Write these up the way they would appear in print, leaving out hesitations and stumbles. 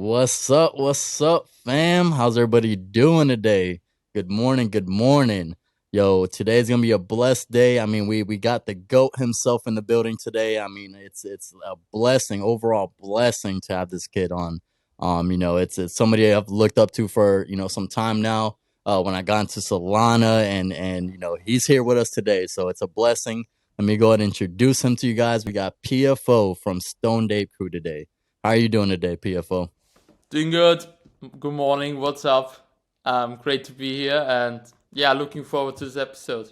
What's up, fam? How's everybody doing today? Good morning, good morning. Yo, today's gonna be a blessed day. I mean, we got the GOAT himself in the building today. I mean, it's a blessing, overall blessing to have this kid on. It's somebody I've looked up to for some time now. When I got into Solana, and he's here with us today, so it's a blessing. Let me go ahead and introduce him to you guys. We got PFO from Stoned Ape Crew today. How are you doing today, PFO? Doing good. Good morning. What's up? Great to be here, and yeah, looking forward to this episode.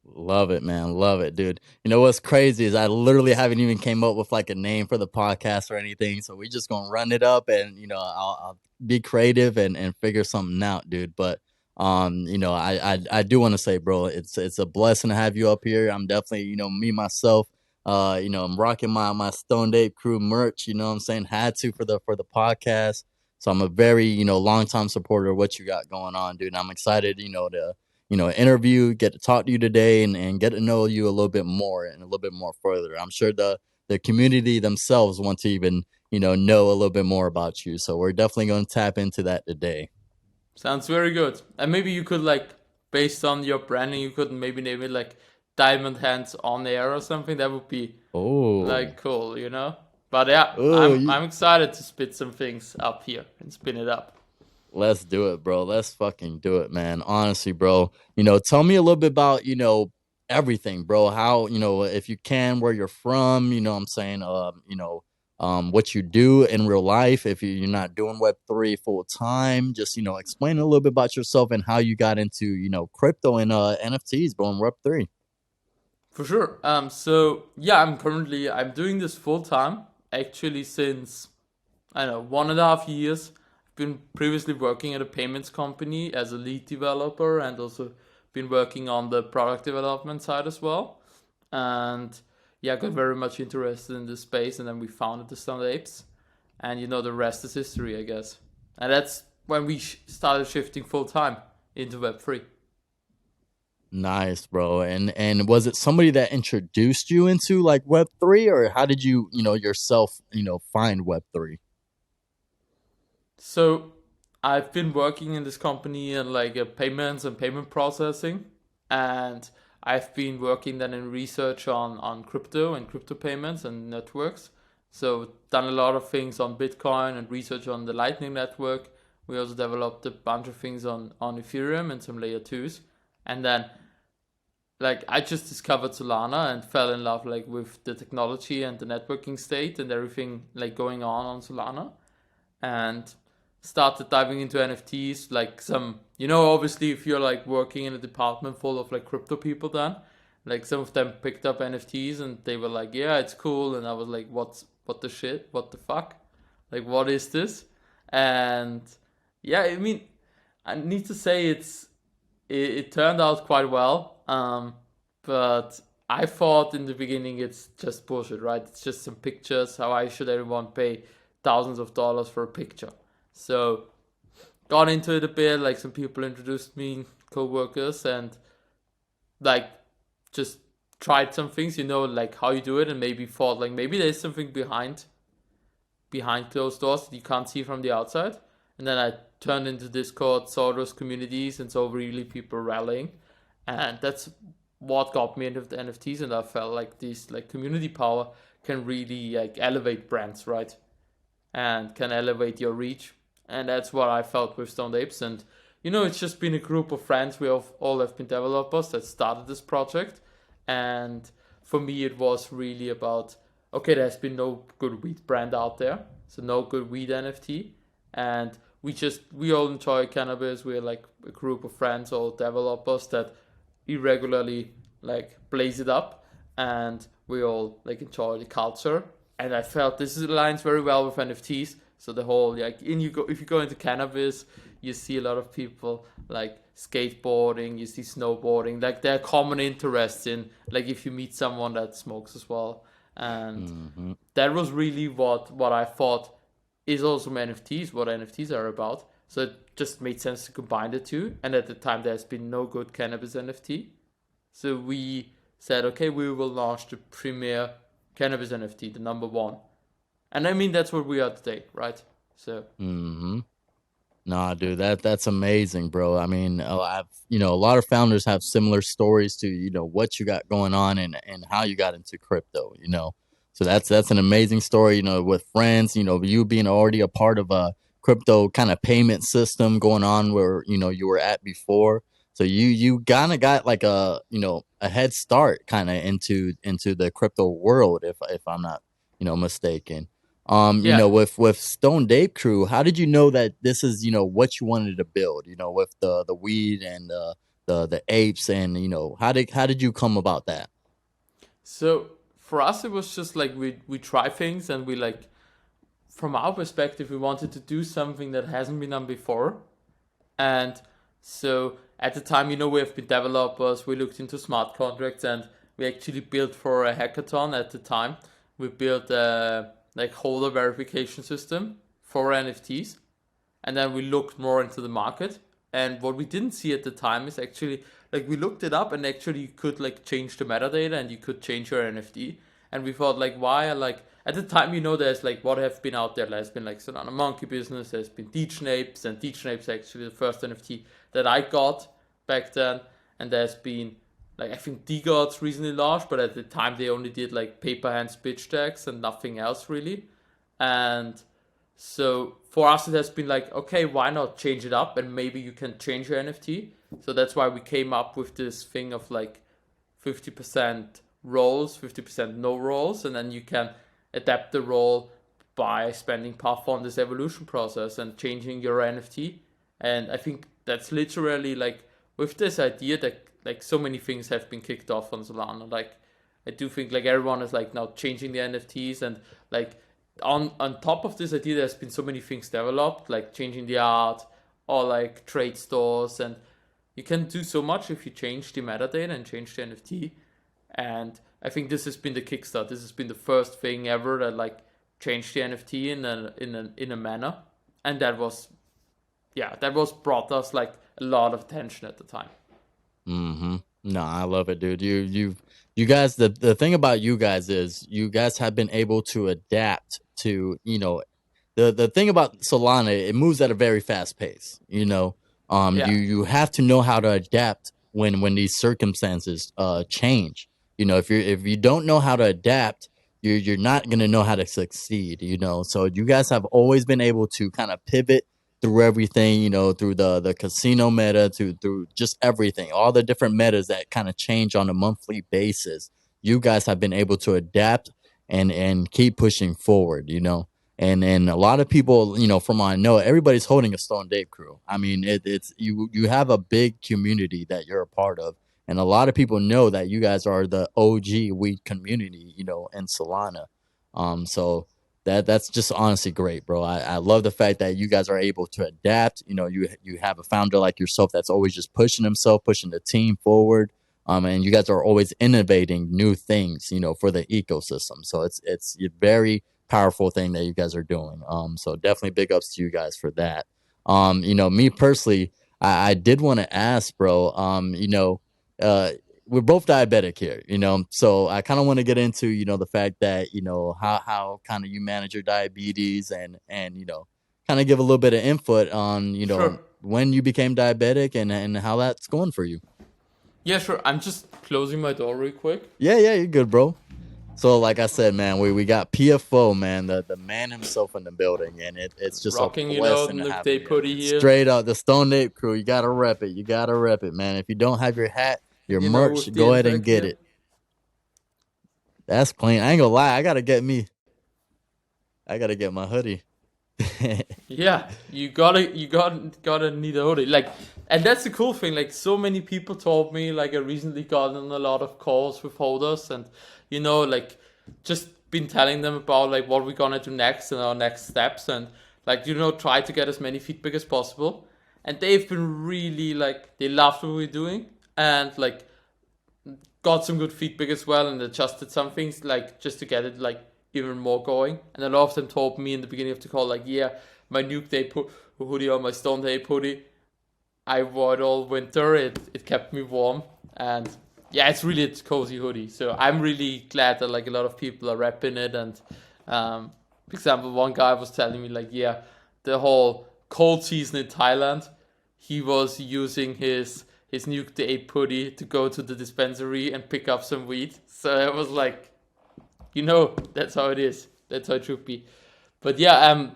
Love it, man. Love it, dude. You know what's crazy is I literally haven't even came up with like a name for the podcast or anything. So we just gonna run it up, and I'll be creative and figure something out, dude. But I do want to say, bro, it's a blessing to have you up here. I'm definitely, me myself. I'm rocking my Stoned Ape Crew merch. You know what I'm saying? Had to for the podcast. So I'm a very long time supporter of what you got going on, dude. And I'm excited, to interview, get to talk to you today, and get to know you a little bit more and a little bit more further. I'm sure the community themselves want to even know a little bit more about you. So we're definitely going to tap into that today. Sounds very good. And maybe you could based on your branding, you could maybe name it like Diamond Hands on Air or something. That would be Oh, cool. But yeah, oh, I'm excited to spit some things up here and spin it up. let's do it, bro. Let's fucking do it, man. Honestly, bro. Tell me a little bit about everything, bro. How if you can, where you're from. What I'm saying, what you do in real life. If you're not doing Web3 full time, just explain a little bit about yourself and how you got into crypto and NFTs, bro, and Web3. For sure. So yeah, I'm doing this full time actually since I don't know 1.5 years. I've been previously working at a payments company as a lead developer and also been working on the product development side as well. And yeah, I got very much interested in this space, and then we founded the Stoned Apes, and the rest is history, I guess. And that's when we started shifting full time into Web3. Nice, bro. And was it somebody that introduced you into like Web3, or how did you yourself find Web3? So I've been working in this company in payments and payment processing, and I've been working then in research on crypto and crypto payments and networks. So done a lot of things on Bitcoin and research on the Lightning Network. We also developed a bunch of things on Ethereum and some layer twos. And then I just discovered Solana and fell in love with the technology and the networking state and everything going on Solana, and started diving into NFTs. Obviously, if you're working in a department full of crypto people, then some of them picked up NFTs and they were like, yeah, it's cool. And I was like, what the shit? What the fuck? What is this? And yeah, I mean, I need to say it turned out quite well. But I thought in the beginning it's just bullshit, right? It's just some pictures. How should everyone pay thousands of dollars for a picture? So got into it a bit. Some people introduced me, co-workers, and like just tried some things, how you do it, and maybe thought maybe there's something behind closed doors that you can't see from the outside. And then I turned into Discord, saw those communities, and saw really people rallying, and that's what got me into the NFTs. And I felt like this community power can really elevate brands, right? And can elevate your reach. And that's what I felt with Stoned Apes. And it's just been a group of friends. We all have been developers that started this project. And for me, it was really about, okay, there's been no good weed brand out there, so no good weed NFT. And we all enjoy cannabis. We're a group of friends, all developers that irregularly blaze it up, and we all enjoy the culture. And I felt this aligns very well with NFTs. So the whole if you go into cannabis, you see a lot of people skateboarding, you see snowboarding, there are common interests in if you meet someone that smokes as well. And that was really what I thought is also NFTs, what NFTs are about. So it just made sense to combine the two. And at the time, there's been no good cannabis NFT. So we said, okay, we will launch the premier cannabis NFT, the number one. And I mean, that's where we are today, right? So Mm-hmm. Nah, dude, that's amazing, bro. I mean, I've a lot of founders have similar stories to what you got going on and how you got into crypto. So that's an amazing story. With friends, you being already a part of a crypto kind of payment system going on where you were at before. So you kind of got like a head start kind of into the crypto world if I'm not mistaken. yeah. With Stoned Ape Crew, how did you know that this is what you wanted to build? With the weed and the apes, and how did you come about that? So for us, it was just like we try things, and we like, from our perspective, we wanted to do something that hasn't been done before. And so at the time, we have been developers. We looked into smart contracts, and we actually built for a hackathon at the time. We built a like holder verification system for NFTs, and then we looked more into the market. And what we didn't see at the time is actually, like, we looked it up, and actually you could like change the metadata, and you could change your NFT. And we thought, like, why, like, at the time, there's like what have been out there. There's been like Solana Monkey business. There's been Deechnaps, and Deechnaps actually the first NFT that I got back then. And there's been, like, I think DGods recently launched, but at the time they only did like paper hands pitch decks and nothing else really. And so for us, it has been like, okay, why not change it up, and maybe you can change your NFT. So that's why we came up with this thing of like 50% roles, 50% no roles, and then you can adapt the role by spending path on this evolution process and changing your NFT. And I think that's literally like, with this idea that like so many things have been kicked off on Solana. Like, I do think like everyone is like now changing the NFTs, and like on top of this idea, there's been so many things developed, like changing the art or like trade stores, and you can do so much if you change the metadata and change the NFT. And I think this has been the kickstart. This has been the first thing ever that like changed the NFT in a manner, and that was, yeah, that was brought us like a lot of attention at the time. Mm-hmm. No, I love it, dude. You guys. The thing about you guys is you guys have been able to adapt to the thing about Solana, it moves at a very fast pace. Yeah, You have to know how to adapt when these circumstances change. If you don't know how to adapt, you're not gonna know how to succeed. So you guys have always been able to kind of pivot through everything. Through the casino meta, to through just everything, all the different metas that kind of change on a monthly basis. You guys have been able to adapt and keep pushing forward. And a lot of people, from what I know, everybody's holding a Stoned Ape Crew. I mean, it's you have a big community that you're a part of, and a lot of people know that you guys are the OG weed community, in Solana. So that's just honestly great, bro. I love the fact that you guys are able to adapt. You have a founder like yourself that's always just pushing himself, pushing the team forward. And you guys are always innovating new things, for the ecosystem. So it's a very powerful thing that you guys are doing. So definitely big ups to you guys for that. Me personally, I did want to ask, bro. Uh, we're both diabetic here, so I kind of want to get into, the fact that, how kind of you manage your diabetes and kind of give a little bit of input on, sure. when you became diabetic and how that's going for you. Yeah, sure. I'm just closing my door real quick. Yeah, you're good, bro. So, like I said, man, we got PFO, man, the man himself in the building, and it's just a Rocking, blessing to the have him day here. putty here. Straight up, the Stone Ape Crew, you gotta rep it. You gotta rep it, man. If you don't have your hat, your merch, With the go ahead and impact get here. it. That's clean. I ain't gonna lie, I gotta get my hoodie. Yeah, you gotta need a hoodie. Like, and that's the cool thing. Like, so many people told me, like, I recently gotten a lot of calls with holders, and like, just been telling them about like what we're gonna do next and our next steps, and like, try to get as many feedback as possible. And they've been really like, they loved what we're doing, and like got some good feedback as well, and adjusted some things like just to get it like even more going. And a lot of them told me in the beginning of the call, like, yeah, my Nuke Day hoodie or my Stone Ape hoodie, I wore it all winter. It kept me warm, and yeah, it's really a cozy hoodie. So I'm really glad that like a lot of people are repping it. And for example, one guy was telling me like, yeah, the whole cold season in Thailand, he was using his Nuke the Ape hoodie to go to the dispensary and pick up some weed. So I was like, that's how it is. That's how it should be. But yeah,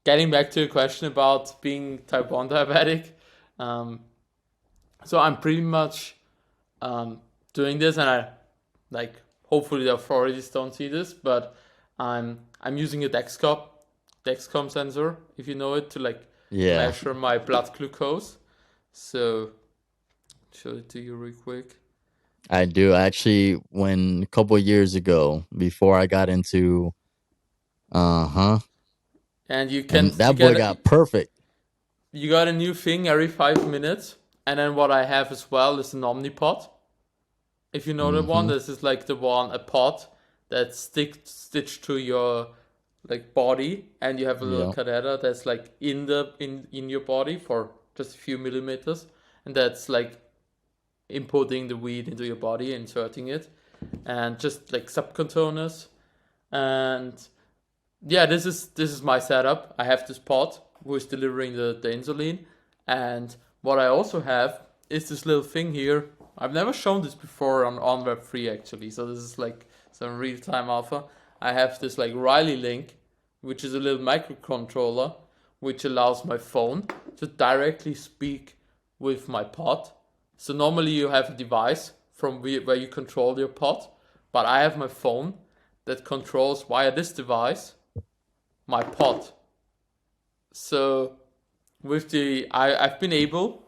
getting back to your question about being type 1 diabetic. Um, so I'm pretty much doing this, and I like hopefully the authorities don't see this, but I'm using a Dexcom sensor, if you know it, to like Yeah, measure my blood glucose. So show it to you real quick. I do. Actually, when a couple of years ago, before I got into, uh-huh, And and that boy got perfect. you got a new thing every 5 minutes, and then what I have as well is an Omnipod. If you know the one, Mm-hmm. this is like a pod that's stitched to your like body, and you have a little Yep. catheter that's like in your body for just a few millimeters, and that's like inputting the weed into your body, inserting it, and just like subcontainers. And yeah, this is my setup. I have this pod who is delivering the insulin, and what I also have is this little thing here. I've never shown this before on Web3 actually, so this is like some real-time alpha. I have this like Riley link, which is a little microcontroller, which allows my phone to directly speak with my pod. So normally you have a device from where you control your pod, but I have my phone that controls via this device my pod. So with I've been able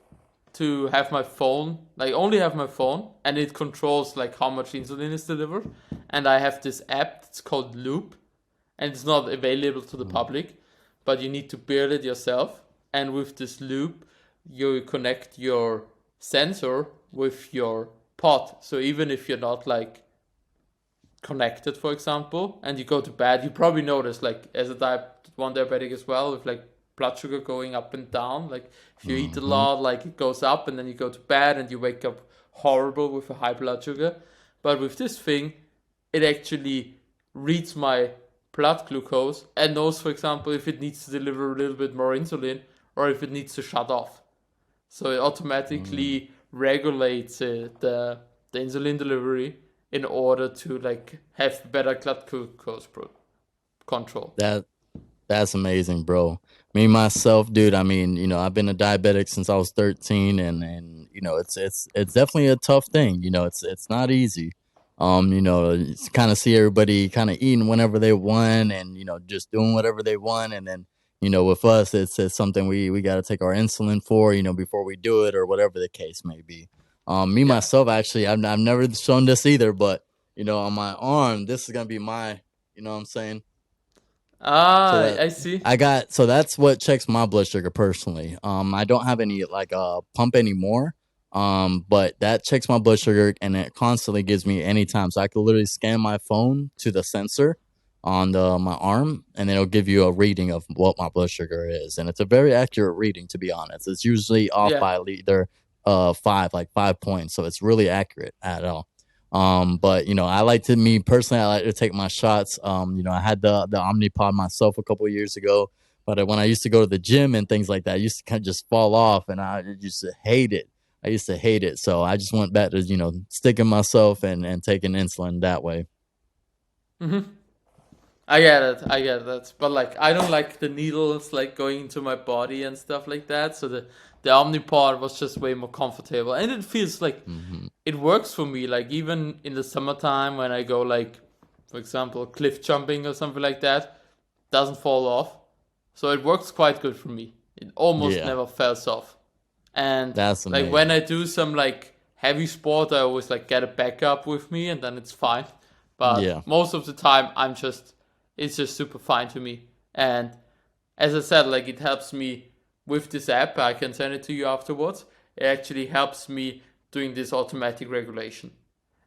to have my phone, like only have my phone, and it controls like how much insulin is delivered. And I have this app that's called Loop, and it's not available to the public, but you need to build it yourself. And with this Loop, you connect your sensor with your pod. So even if you're not like connected, for example, and you go to bed, you probably notice like as a type 1 diabetic as well, with like blood sugar going up and down. Like if you eat a Mm-hmm. lot, like it goes up, and then you go to bed and you wake up horrible with a high blood sugar. But with this thing, it actually reads my blood glucose and knows, for example, if it needs to deliver a little bit more insulin or if it needs to shut off. So it Mm. automatically regulates the insulin delivery in order to like have better blood glucose control. That That's amazing, bro. Me myself, dude. I mean, I've been a diabetic since I was 13, and it's definitely a tough thing. It's not easy. It's kind of see everybody kind of eating whenever they want, and just doing whatever they want, and then with us, it's something we got to take our insulin for, before we do it or whatever the case may be. Me Yeah. myself, actually, I've never shown this either, but on my arm, this is gonna be my, what I'm saying. So Ah, that I see. so that's what checks my blood sugar personally. I don't have any like pump anymore. But that checks my blood sugar and it constantly gives me anytime. So I could literally scan my phone to the sensor on my arm, and then it'll give you a reading of what my blood sugar is. And it's a very accurate reading, to be honest. It's usually off Yeah. by either 5 points. So it's really accurate at all. But I like to me personally, I like to take my shots. I had the Omnipod myself a couple of years ago, but when I used to go to the gym and things like that, I used to kind of just fall off, and I used to hate it. I used to hate it, so I just went back to sticking myself and taking insulin that way. Mm-hmm. I get it. But like, I don't like the needles like going into my body and stuff like that. So the Omnipod was just way more comfortable, and it feels like Hmm. it works for me. Like even in the summertime when I go like, for example, cliff jumping or something like that, doesn't fall off. So it works quite good for me. It almost Yeah, never falls off. And that's like when amazing. I do some like heavy sport, I always like get a backup with me, and then it's fine. Yeah. But most of the time, it's just super fine to me. And as I said, like it helps me with this app. I can send it to you afterwards. It actually helps me doing this automatic regulation.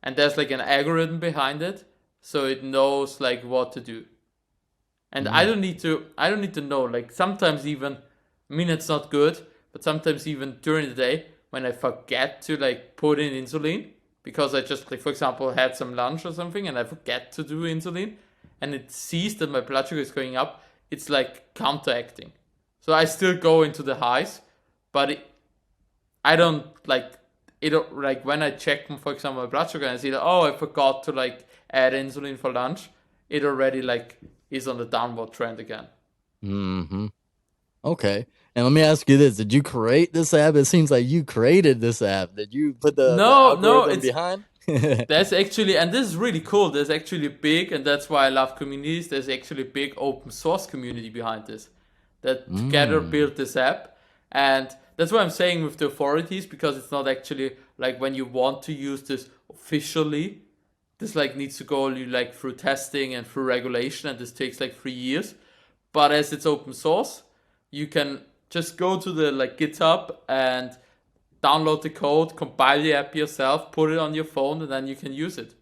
And there's like an algorithm behind it, so it knows like what to do. And Mm. I don't need to know. Like sometimes even, I mean it's not good, but sometimes even during the day when I forget to like put in insulin because I just like for example had some lunch or something and I forget to do insulin and it sees that my blood sugar is going up, it's like counteracting. So I still go into the highs, but I don't like it. Like when I check, for example, my blood sugar and I see that, oh, I forgot to like add insulin for lunch, it already like is on the downward trend again. Mm-hmm. Okay. And let me ask you this: did you create this app? It seems like you created this app. Did you put the No, no, algorithm it's behind? there's actually, and this is really cool. There's actually big, and that's why I love communities. There's actually a big open source community behind this that together Mm. built this app, and that's what I'm saying with the authorities, because it's not actually like when you want to use this officially, this like needs to go like through testing and through regulation, and this takes like 3 years. But as it's open source, you can just go to the like GitHub and download the code, compile the app yourself, put it on your phone, and then you can use it.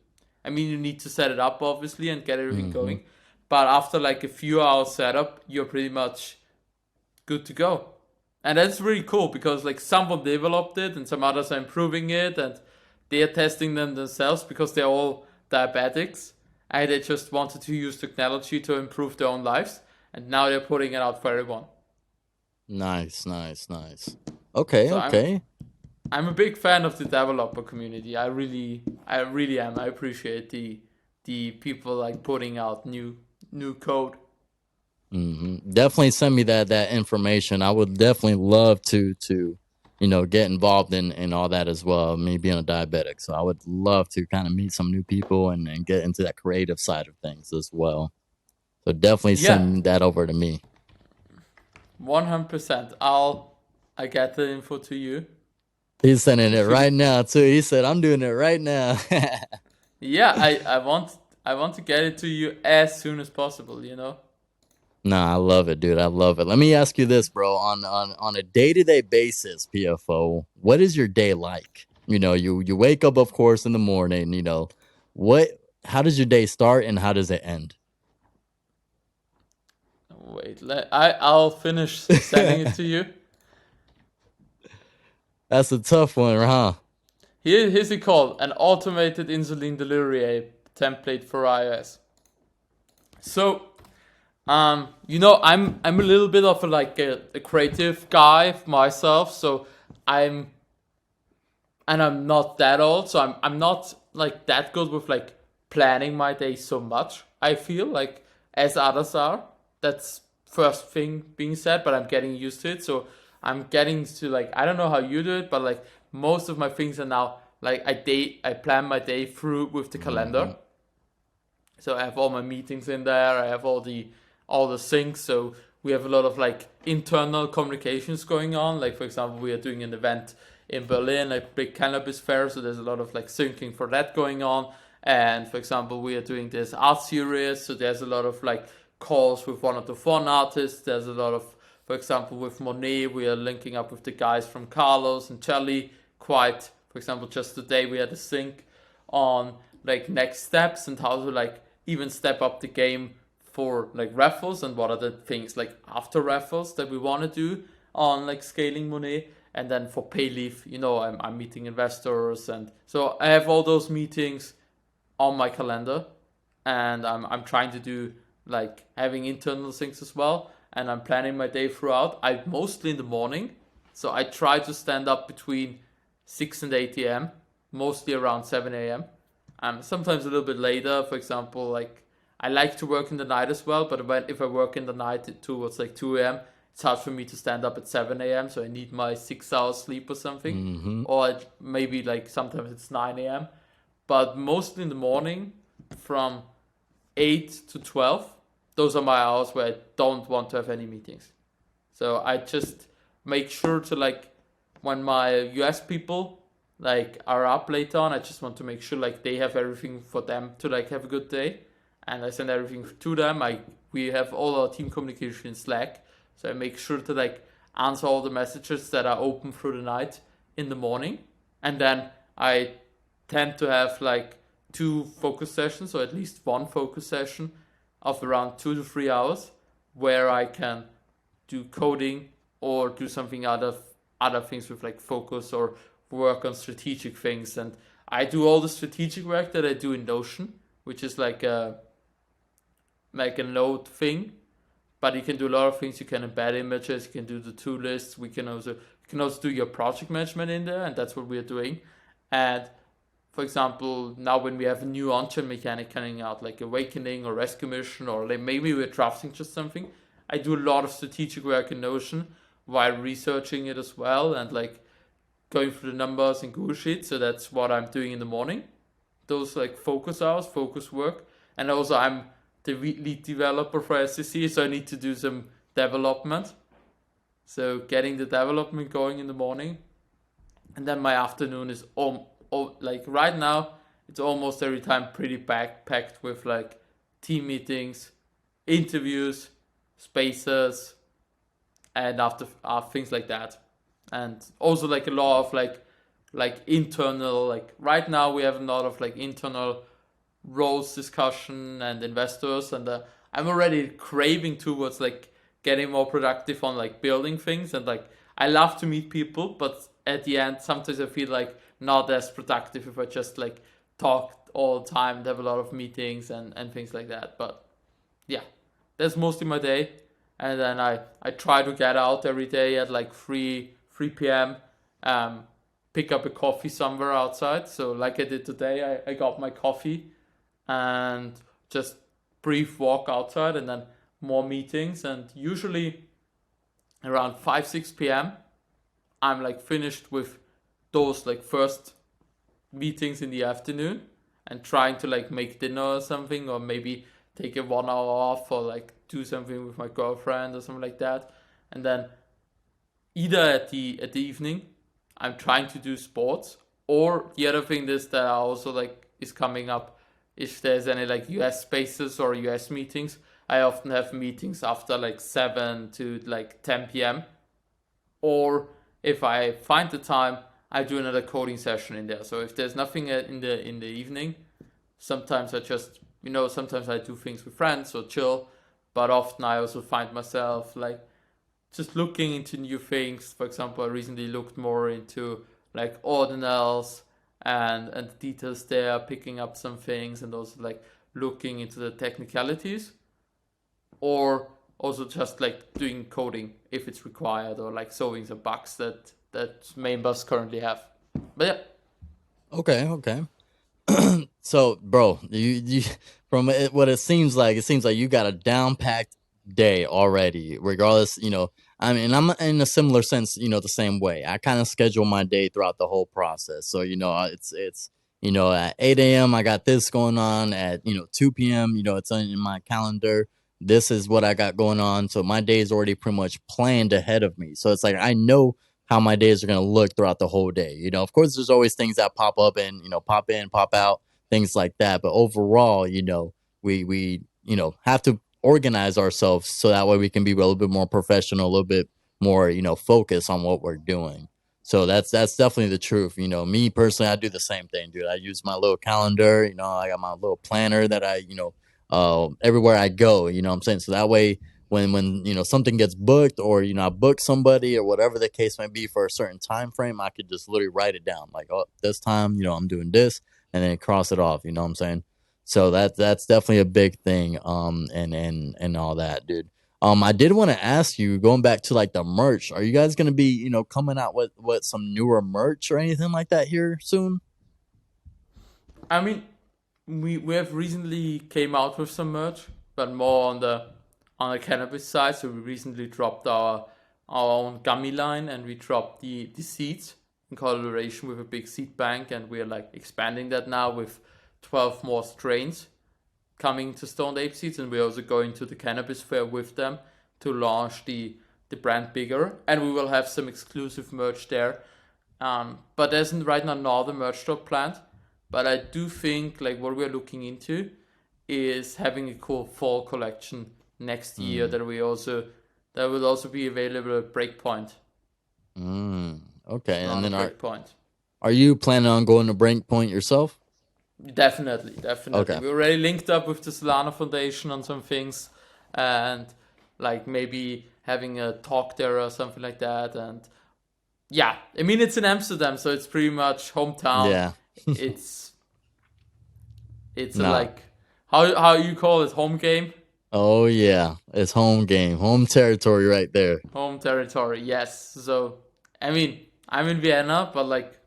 I mean, you need to set it up obviously and get everything Mm-hmm. going, but after like a few hours setup, you're pretty much good to go. And that's really cool because like someone developed it and some others are improving it, and they are testing them themselves because they're all diabetics and they just wanted to use technology to improve their own lives, and now they're putting it out for everyone. Nice, nice, nice. Okay, So okay. I'm a big fan of the developer community. I really am. I appreciate the people like putting out new code. Definitely send me that information. I would definitely love to get involved in all that as well. Me being a diabetic, so I would love to kind of meet some new people and get into that creative side of things as well. So definitely Yeah, send that over to me. 100%. I get the info to you. He's sending it If you right now too. He said, "I'm doing it right now." Yeah, I want to get it to you as soon as possible, you know? Nah, I love it, dude. I love it. Let me ask you this, bro. On a day-to-day basis, PFO, what is your day like? You wake up, of course, in the morning, what how does your day start and how does it end? Wait, I'll finish sending it to you. That's a tough one, huh? Here's it called an automated insulin delivery app template for iOS. So I'm a little bit of a creative guy myself, so I'm I'm not that old, so I'm not like that good with like planning my day so much. I feel like as others are. That's first thing being said, but I'm getting used to it. So I'm getting to like I don't know how you do it, but like most of my things are now like I plan my day through with the calendar. Hmm. So I have all my meetings in there. I have all the syncs. So we have a lot of like internal communications going on. Like for example, we are doing an event in Berlin, like big cannabis fair. So there's a lot of like syncing for that going on. And for example, we are doing this art series. So there's a lot of like calls with one of the fun artists. There's a lot of, for example, with Monet, we are linking up with the guys from Carlos and Charlie. Quite, for example, just today we had a sync on like next steps and how to like even step up the game for like raffles and what are the things like after raffles that we want to do on like scaling Monet. And then for Payleaf, I'm meeting investors, and so I have all those meetings on my calendar, and I'm trying to do like having internal things as well, and I'm planning my day throughout. I mostly in the morning, so I try to stand up between 6 and 8 a.m., mostly around 7 a.m. Sometimes a little bit later. For example, like I like to work in the night as well, but if I work in the night towards like 2 a.m., it's hard for me to stand up at 7 a.m., so I need my 6 hours sleep or something. Hmm. Or maybe like sometimes it's 9 a.m., but mostly in the morning from 8 to 12. Those are my hours where I don't want to have any meetings. So I just make sure to like when my US people like are up later on, I just want to make sure like they have everything for them to like have a good day, and I send everything to them. We have all our team communication in Slack, so I make sure to like answer all the messages that are open through the night in the morning, and then I tend to have like two focus sessions, or at least one focus session of around 2 to 3 hours, where I can do coding or do something other things with like focus or work on strategic things. And I do all the strategic work that I do in Notion, which is like a node thing, but you can do a lot of things. You can embed images, you can do the tool lists. You can also do your project management in there, and that's what we're doing. And for example, now when we have a new on-chain mechanic coming out, like Awakening or Rescue Mission, or like maybe we're drafting just something, I do a lot of strategic work in Notion while researching it as well, and like going through the numbers in Google Sheets. So that's what I'm doing in the morning. Those like focus hours, focus work. And also I'm the lead developer for SCC, so I need to do some development. So getting the development going in the morning. And then my afternoon is like right now, it's almost every time pretty packed with like team meetings, interviews, spaces, and after things like that. And also like a lot of like internal, like right now we have a lot of like internal roles discussion and investors, and I'm already craving towards like getting more productive on like building things. And like I love to meet people, but at the end sometimes I feel like not as productive if I just like talk all the time and have a lot of meetings and things like that. But yeah, that's mostly my day. And then I try to get out every day at like 3 p.m. Pick up a coffee somewhere outside. So like I did today, I got my coffee and just brief walk outside, and then more meetings. And usually around 5 6 p.m. I'm like finished with those like first meetings in the afternoon, and trying to like make dinner or something, or maybe take a 1 hour off, or like do something with my girlfriend or something like that. And then either at the evening I'm trying to do sports, or the other thing is that I also like is coming up, if there's any like US spaces or US meetings, I often have meetings after like 7 to like 10 p.m. Or if I find the time, I do another coding session in there. So if there's nothing in the evening, sometimes I just, sometimes I do things with friends or chill, but often I also find myself like just looking into new things. For example, I recently looked more into like ordinals and details there, picking up some things, and also like looking into the technicalities, or also just like doing coding if it's required, or like solving some bugs that members currently have. But yeah. Okay. So, bro, you from what it seems like you got a down packed day already. Regardless, I mean, I'm in a similar sense, the same way. I kind of schedule my day throughout the whole process. So, it's at 8 a.m. I got this going on. At 2 p.m. It's in my calendar. This is what I got going on. So my day is already pretty much planned ahead of me. So it's like I know how my days are going to look throughout the whole day. Of course, there's always things that pop up and, pop in, pop out, things like that. But overall, we have to organize ourselves so that way we can be a little bit more professional, a little bit more, focused on what we're doing. So that's definitely the truth. Me personally, I do the same thing, dude. I use my little calendar. I got my little planner that I, everywhere I go. What I'm saying? So that way, when something gets booked, or I book somebody or whatever the case may be for a certain time frame, I could just literally write it down, like, oh, this time I'm doing this, and then cross it off. You know what I'm saying? So that's definitely a big thing, and all that, dude. I did want to ask you, going back to like the merch, are you guys gonna be coming out with some newer merch or anything like that here soon? I mean, we have recently came out with some merch, but more on the cannabis side. So we recently dropped our own gummy line, and we dropped the seeds in collaboration with a big seed bank, and we're like expanding that now with 12 more strains coming to Stoned Ape seeds, and we're also going to the cannabis fair with them to launch the brand bigger, and we will have some exclusive merch there. But there isn't right now another merch drop planned. But I do think like what we're looking into is having a cool fall collection next year that will also be available at Breakpoint. Okay, and Solana then Breakpoint. are you planning on going to Breakpoint yourself? Definitely. Okay. We already linked up with the Solana Foundation on some things, and like maybe having a talk there or something like that. And yeah, I mean it's in Amsterdam, so it's pretty much hometown. Yeah. It's a No. like how you call it, home game. Oh yeah, it's home game, home territory right there. Home territory, yes. So, I mean, I'm in Vienna, but like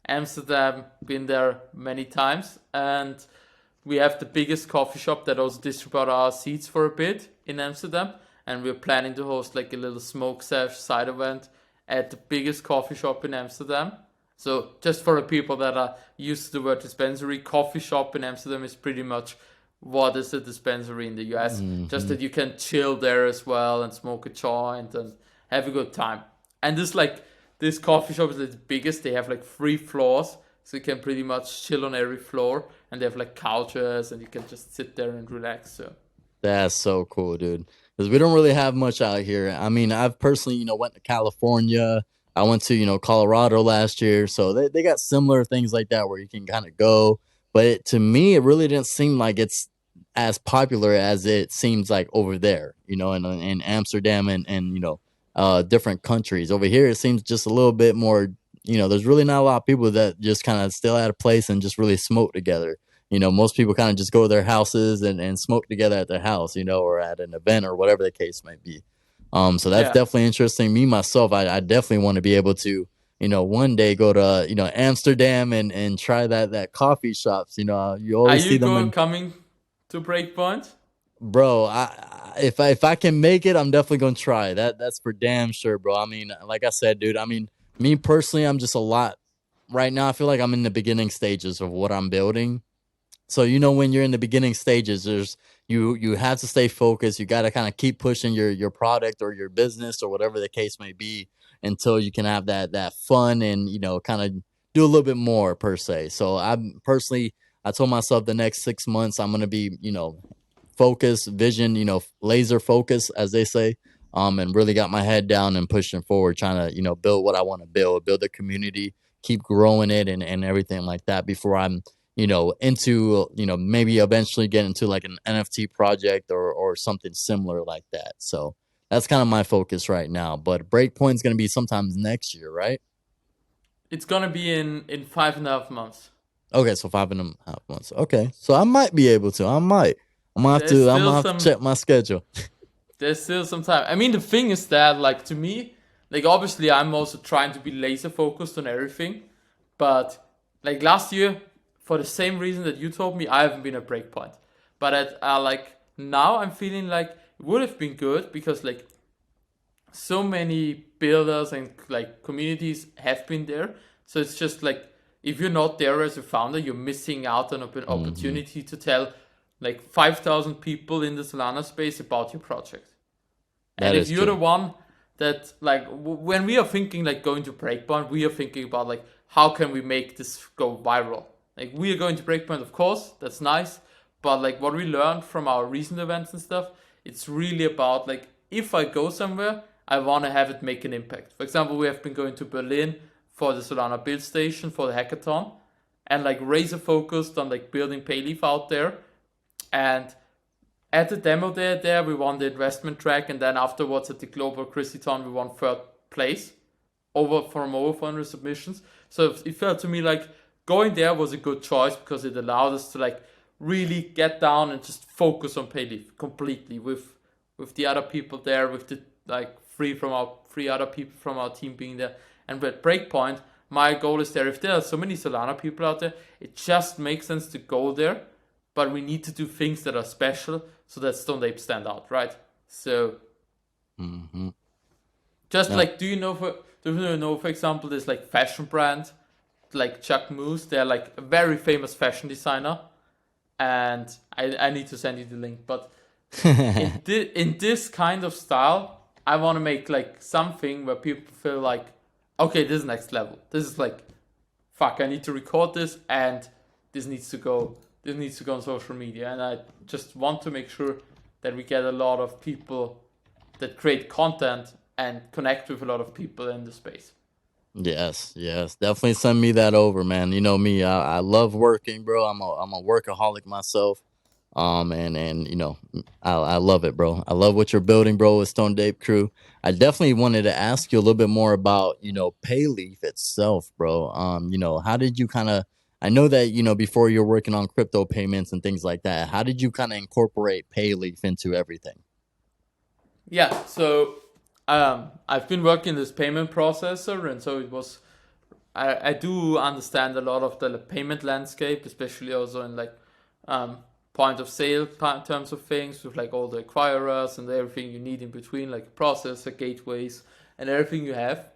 Amsterdam, been there many times, and we have the biggest coffee shop that also distribute our seats for a bit in Amsterdam, and we're planning to host like a little smoke sesh side event at the biggest coffee shop in Amsterdam. So just for the people that are used to the word dispensary, coffee shop in Amsterdam is pretty much what is a dispensary in the US. Just Hmm. that you can chill there as well and smoke a joint and have a good time. And this coffee shop is the biggest. They have like 3 floors, so you can pretty much chill on every floor. And they have like couches, and you can just sit there and relax. So That's so cool, dude. Because we don't really have much out here. I mean, I've personally, went to California. I went to, Colorado last year. So they got similar things like that where you can kind of go. But to me, it really didn't seem like it's as popular as it seems like over there, in Amsterdam and different countries. Over here, it seems just a little bit more, there's really not a lot of people that just kind of still at a place and just really smoke together. Most people kind of just go to their houses and smoke together at their house, or at an event or whatever the case might be. So that's yeah. definitely interesting. Me myself, I definitely want to be able to, one day go to, Amsterdam and try that coffee shops. You Are always see you them going in. coming to Breakpoint? Bro, if I can make it, I'm definitely gonna try. That's for damn sure, bro. I mean, like I said, dude. I mean, me personally, I'm just a lot right now. I feel like I'm in the beginning stages of what I'm building. So when you're in the beginning stages, there's you have to stay focused. You got to kind of keep pushing your product or your business or whatever the case may be until you can have that fun and kind of do a little bit more per se. So I told myself the next 6 months I'm gonna be focus, vision, laser focus, as they say, and really got my head down and pushing forward, trying to, build what I want to build a community, keep growing it and everything like that before I'm, into, maybe eventually get into like an NFT project or something similar like that. So that's kind of my focus right now. But Breakpoint's going to be sometimes next year, right? It's gonna be in 5.5 months. Okay, so 5.5 months. Okay, so I might be able to. I might. There's I'm still gonna have to some check my schedule. there's still some time. I mean, the thing is that, like, to me, like, obviously, I'm also trying to be laser focused on everything. But, like, last year, for the same reason that you told me, I haven't been at Breakpoint. But like, now I'm feeling like it would have been good because, like, so many builders and, like, communities have been there. So it's just like, if you're not there as a founder, you're missing out on an Hmm. opportunity to tell, like, 5,000 people in the Solana space about your project. And That if is you're the true. one that, like, when we are thinking like going to Breakpoint, we are thinking about like how can we make this go viral. Like we are going to Breakpoint, of course, that's nice, but like what we learned from our recent events and stuff, it's really about like if I go somewhere, I want to have it make an impact. For example, we have been going to Berlin for the Solana build station for the hackathon, and like razor focused on like building Payleaf out there, and at the demo day there, we won the investment track, and then afterwards at the global Chrissyton, we won third place over 400 submissions. So it felt to me like going there was a good choice because it allowed us to like really get down and just focus on Payleaf completely with the other people there, with the like three other people from our team being there, and with Breakpoint. My goal is there. If there are so many Solana people out there, it just makes sense to go there, but we need to do things that are special so that Stoned Ape stand out, right? So Hmm. just No. like, do you know for example this like fashion brand like Chuck Moose? They're like a very famous fashion designer, and I need to send you the link. But in this kind of style, I want to make like something where people feel like, okay, this is next level. This is like, fuck, I need to record this, and this needs to go. This needs to go on social media, and I just want to make sure that we get a lot of people that create content and connect with a lot of people in the space. Yes, yes, definitely send me that over, man. You know me, I love working, bro. I'm a workaholic myself. And I love it, bro. I love what you're building, bro, with Stone Ape Crew. I definitely wanted to ask you a little bit more about Payleaf itself, bro. How did you kind of I know that, before you're working on crypto payments and things like that, how did you kind of incorporate Payleaf into everything? Yeah, so I've been working this payment processor, and so it was. I do understand a lot of the payment landscape, especially also in like um, point of sale terms of things, with like all the acquirers and everything you need in between, like processor, gateways, and everything you have.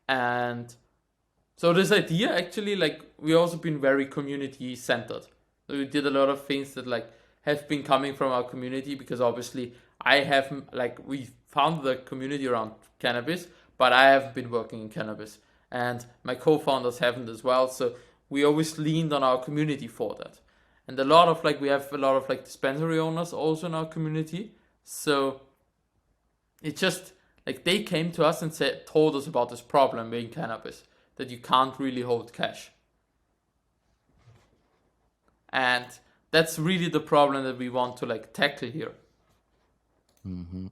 And so this idea actually, like, we also been very community centered. So we did a lot of things that like have been coming from our community, because obviously I have, like, we found the community around cannabis, but I haven't been working in cannabis, and my co-founders haven't as well. So we always leaned on our community for that. And a lot of like, we have a lot of like dispensary owners also in our community. So it just, like, they came to us and told us about this problem in cannabis, that you can't really hold cash. And that's really the problem that we want to like tackle here. Hmm.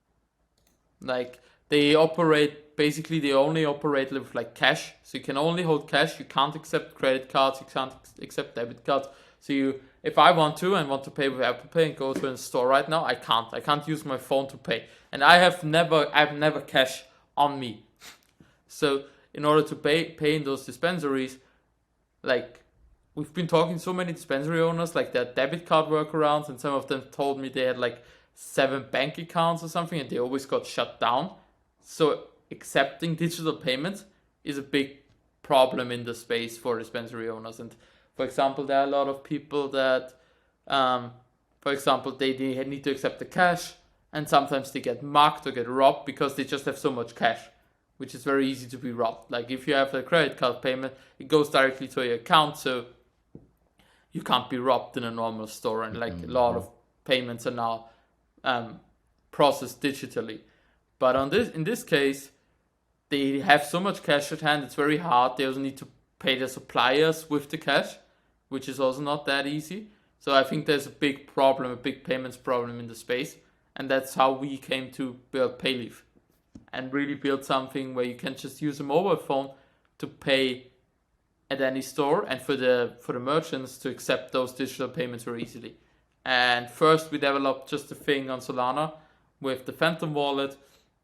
Like, they operate, basically they only operate with like cash. So you can only hold cash. You can't accept credit cards, you can't accept debit cards. So you, if I want to and want to pay with Apple Pay and go to a store right now, I can't. I can't use my phone to pay. And I've never cash on me. So in order to pay in those dispensaries, like, we've been talking to so many dispensary owners, like their debit card workarounds, and some of them told me they had like 7 bank accounts or something, and they always got shut down. So accepting digital payments is a big problem in the space for dispensary owners. And for example, there are a lot of people that, um, for example, they need to accept the cash, and sometimes they get mugged or get robbed because they just have so much cash, which is very easy to be robbed. Like, if you have a credit card payment, it goes directly to your account, so you can't be robbed in a normal store. And like, a lot Hmm. of payments are now um, processed digitally. But in this case, they have so much cash at hand, it's very hard. They also need to pay their suppliers with the cash, which is also not that easy. So I think there's a big problem, a big payments problem in the space, and that's how we came to build Payleaf, and really build something where you can just use a mobile phone to pay at any store, and for the merchants to accept those digital payments very easily. And first we developed just a thing on Solana with the Phantom wallet,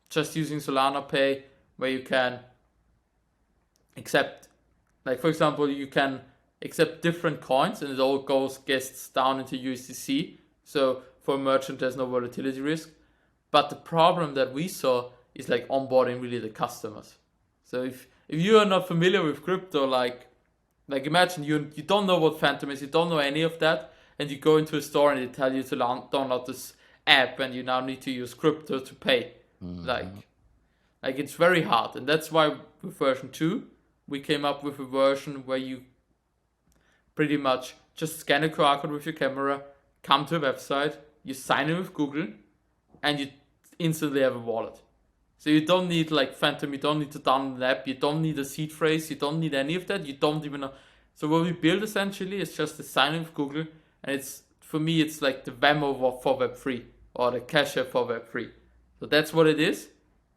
just using Solana Pay, where you can accept, like, for example, you can accept different coins, and it all gets down into USDC. So for a merchant, there's no volatility risk. But the problem that we saw is like onboarding really the customers. So if you are not familiar with crypto, like imagine you don't know what Phantom is, you don't know any of that, and you go into a store and they tell you to download this app, and you now need to use crypto to pay. Hmm. Like like it's very hard, and that's why with version 2 we came up with a version where you pretty much just scan a QR code with your camera, come to a website, you sign in with Google, and you instantly have a wallet. So you don't need like Phantom, you don't need to download an app, you don't need a seed phrase, you don't need any of that, you don't even know. So what we build essentially is just a sign in with Google, and it's, for me, it's like the Venmo for Web3, or the Cash App for Web3. So that's what it is.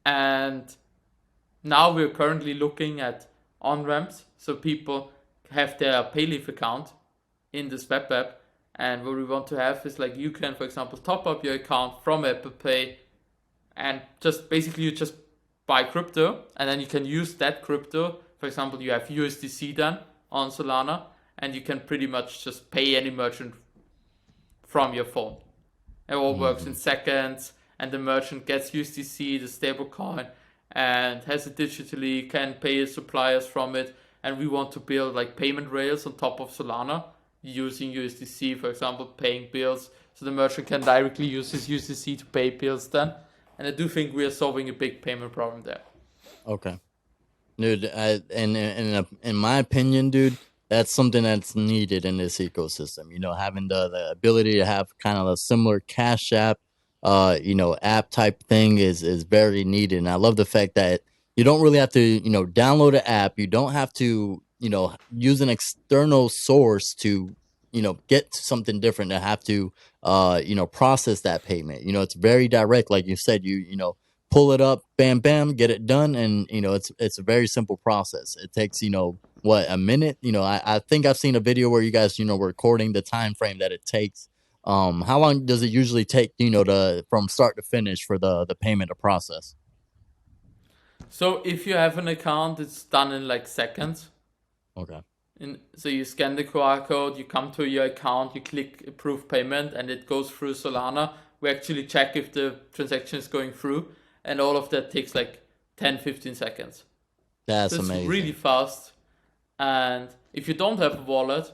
And now we're currently looking at on ramps, so people have their Payleaf account in this web app. And what we want to have is, like, you can, for example, top up your account from Apple Pay, and just basically you just buy crypto, and then you can use that crypto. For example, you have USDC then on Solana, and you can pretty much just pay any merchant from your phone. It all works in Hmm. seconds, and the merchant gets USDC, the stable coin, and has it digitally, can pay his suppliers from it. And we want to build like payment rails on top of Solana using USDC, for example, paying bills. So the merchant can directly use his USDC to pay bills then. And I do think we are solving a big payment problem there. Okay. Dude, in my opinion, dude, that's something that's needed in this ecosystem. Having the ability to have kind of a similar Cash App, app type thing is very needed. And I love the fact that you don't really have to, download an app. You don't have to, use an external source to, get to something different, to have to, process that payment. It's very direct, like you said. Pull it up, bam, bam, get it done, and it's a very simple process. It takes what, a minute? I think I've seen a video where you guys, were recording the time frame that it takes. How long does it usually take, to from start to finish for the payment to process? So if you have an account, it's done in like seconds. Okay. So you scan the QR code, you come to your account, you click approve payment, and it goes through Solana. We actually check if the transaction is going through, and all of that takes like 10-15 seconds. So That's it's really amazing. fast. And if you don't have a wallet,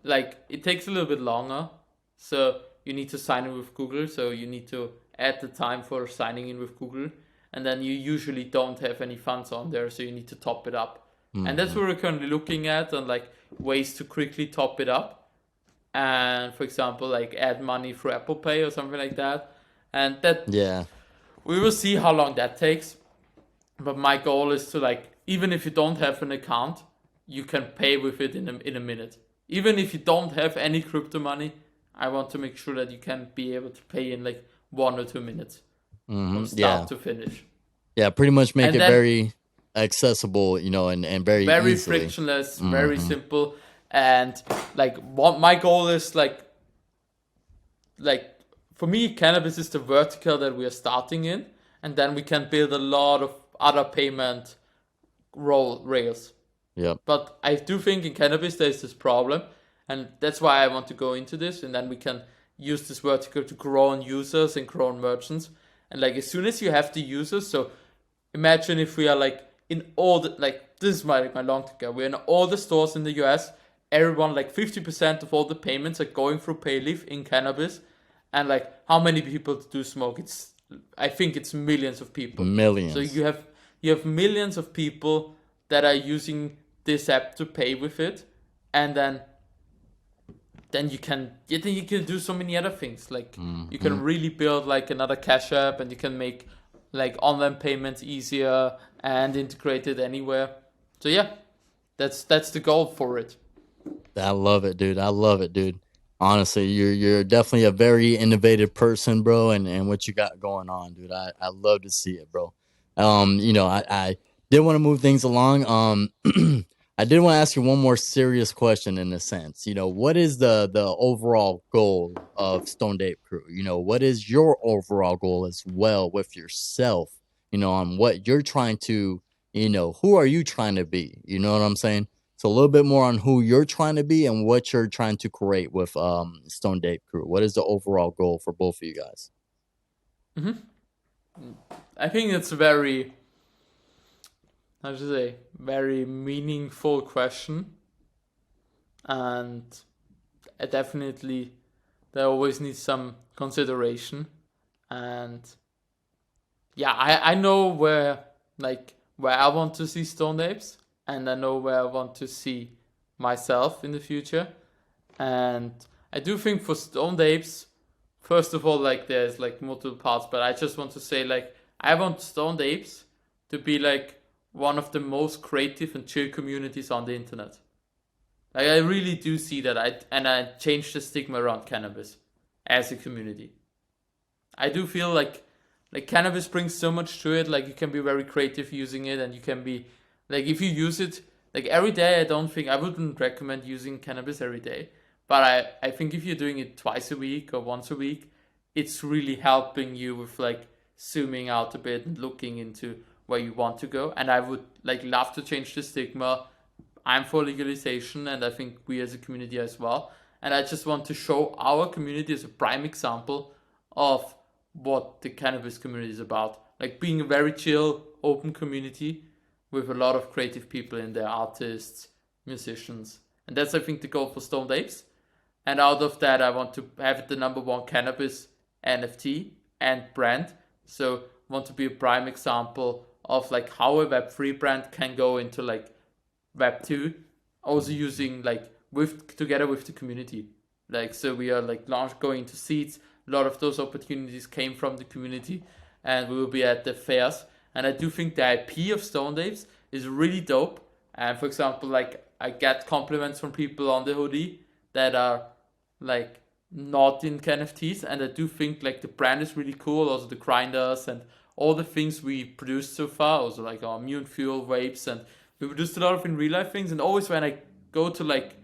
like it takes a little bit longer. So you need to sign in with Google. So you need to add the time for signing in with Google. And then you usually don't have any funds on there, so you need to top it up. And that's Hmm. what we're currently looking at, and like ways to quickly top it up. And for example, like add money through Apple Pay or something like that. And that Yeah. we will see how long that takes. But my goal is to like, even if you don't have an account, you can pay with it in a minute. Even if you don't have any crypto money, I want to make sure that you can be able to pay in like 1 or 2 minutes from Yeah. start to finish. Yeah. Pretty much make And it then very accessible, and very very easily. frictionless, very Hmm. simple. And like what my goal is like for me, cannabis is the vertical that we are starting in, and then we can build a lot of other payment rails. Yep. But I do think in cannabis there's this problem, and that's why I want to go into this, and then we can use this vertical to grow on users and grow on merchants. And like as soon as you have the users, so imagine if we are like in all the like this is my long term. We're in all the stores in the US. Everyone like 50% of all the payments are going through Payleaf in cannabis, and like how many people do smoke? I think it's millions of people. So Millions. you have millions of people that are using this app to pay with it, and then you can do so many other things. Like you Hmm. can really build like another cash app, and you can make like online payments easier and integrate it anywhere. So yeah, that's the goal for it. I love it, dude. I love it, dude. Honestly, you're definitely a very innovative person, bro, and what you got going on, dude. I love to see it, bro. I did want to move things along. I did want to ask you one more serious question in a sense. What is the overall goal of Stoned Ape Crew? What is your overall goal as well with yourself? On what you're trying to, who are you trying to be? You know what I'm saying? So a little bit more on who you're trying to be and what you're trying to create with Stoned Ape Crew. What is the overall goal for both of you guys? I think it's a very, how to say, very meaningful question, and I definitely there always needs some consideration. And yeah, I know where I want to see Stone Apes, and I know where I want to see myself in the future. And I do think for Stone Apes, first of all, like there's like multiple parts, but I just want to say like I want Stone Apes to be like one of the most creative and chill communities on the internet. Like I really do see that. I changed the stigma around cannabis as a community. I do feel like cannabis brings so much to it. Like you can be very creative using it, and you can be like if you use it like every day. I wouldn't recommend using cannabis every day, but I think if you're doing it twice a week or once a week, it's really helping you with like zooming out a bit and looking into where you want to go. And I would like love to change the stigma. I'm for legalization, and I think we as a community as well. And I just want to show our community as a prime example of what the cannabis community is about. Like being a very chill, open community with a lot of creative people in there, artists, musicians. And that's, I think, the goal for Stoned Apes. And out of that, I want to have the number one cannabis NFT and brand. So, want to be a prime example of like how a Web3 brand can go into like Web 2, also using like with together with the community. Like so we are like launch going to seeds. A lot of those opportunities came from the community, and we will be at the fairs. And I do think the IP of Stone Apes is really dope. And for example, like I get compliments from people on the hoodie that are like not in NFTs, and I do think like the brand is really cool. Also the grinders and all the things we produced so far, also like our immune fuel vapes, and we produced a lot of in real life things, and always when I go to like